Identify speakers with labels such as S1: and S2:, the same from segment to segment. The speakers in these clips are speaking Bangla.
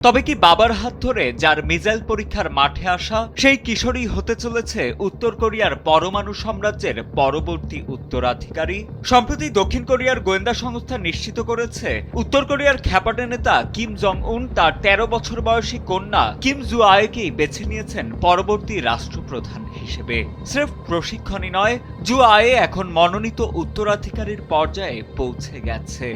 S1: তবে কি বাবার হাত ধরে যার মিসাইল পরীক্ষার মাঠে আসা সেই কিশোরী হতে চলেছে উত্তর কোরিয়ার পরমাণু সাম্রাজ্যের পরবর্তী উত্তরাধিকারী? সম্প্রতি দক্ষিণ কোরিয়ার গোয়েন্দা সংস্থা নিশ্চিত করেছে উত্তর কোরিয়ার খ্যাপাটে নেতা কিম জং উন তার ১৩ বছর বয়সী কন্যা কিম জু আয়েকেই বেছে নিয়েছেন পরবর্তী রাষ্ট্রপ্রধান হিসেবে। স্রেফ প্রশিক্ষণই নয়, জু আয়ে এখন মনোনীত উত্তরাধিকারীর পর্যায়ে পৌঁছে গেছে।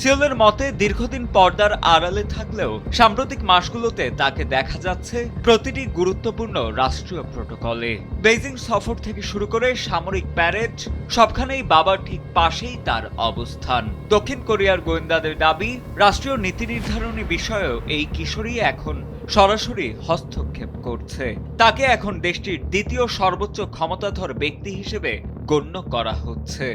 S1: সিওলের মতে দীর্ঘদিন পর্দার আড়ালে থাকলেও সাম্প্রতিক মাসগুলোতে তাকে দেখা যাচ্ছে প্রতিটি গুরুত্বপূর্ণ রাষ্ট্রীয় প্রটোকলে। বেইজিং সফর থেকে শুরু করে সামরিক প্যারেড, সবখানেই বাবার ঠিক পাশেই তার অবস্থান। দক্ষিণ কোরিয়ার গোয়েন্দাদের দাবি, রাষ্ট্রীয় নীতি নির্ধারণী বিষয়েও এই কিশোরী এখন সরাসরি হস্তক্ষেপ করছে। তাকে এখন দেশটির দ্বিতীয় সর্বোচ্চ ক্ষমতাধর ব্যক্তি হিসেবে গণ্য করা হচ্ছে।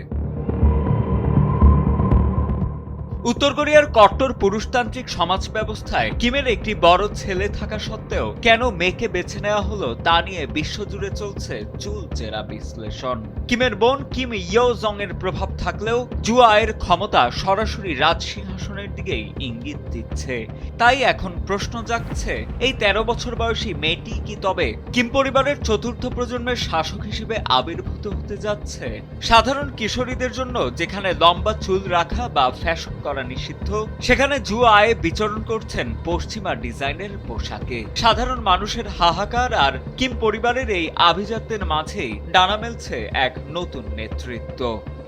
S1: উত্তর কোরিয়ার কট্টর পুরুষতান্ত্রিক সমাজ ব্যবস্থায় কিমের একটি বড় ছেলে থাকা সত্ত্বেও কেন মেয়েকে বেছে নেওয়া হলো তা নিয়ে বিশ্বজুড়ে চলছে চুলচেরা বিশ্লেষণ। কিমের বোন কিম ইয়ো জং এর প্রভাব থাকলেও জু আয়ের ক্ষমতা সরাসরি রাজ সিংহাসনের দিকেই ইঙ্গিত দিচ্ছে। তাই এখন প্রশ্ন জাগছে, এই ১৩ বছর বয়সী মেয়েটি কি তবে কিম পরিবারের চতুর্থ প্রজন্মের শাসক হিসেবে আবির্ভূত হতে যাচ্ছে? সাধারণ কিশোরীদের জন্য যেখানে লম্বা চুল রাখা বা ফ্যাশন করা নিষিদ্ধ, সেখানে জু আয়ে বিচরণ করছেন পশ্চিমা ডিজাইনের পোশাকে। সাধারণ মানুষের হাহাকার আর কিম পরিবারের এই আভিজাত্যের মাঝেই ডানা মেলছে এক নতুন নেতৃত্ব।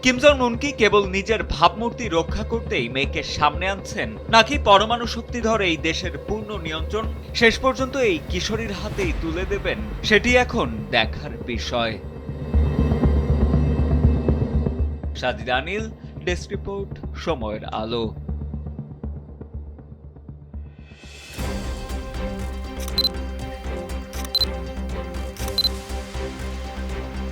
S1: কিম জং উন কি কেবল নিজের ভাবমূর্তি রক্ষা করতেই মেয়েকে সামনে আনছেন, নাকি পরমাণু শক্তিধর এই দেশের পূর্ণ নিয়ন্ত্রণ শেষ পর্যন্ত এই কিশোরীর হাতেই তুলে দেবেন, সেটি এখন দেখার বিষয়। সাজিদ আনিল, ডেস্ক রিপোর্ট, সময়ের আলো।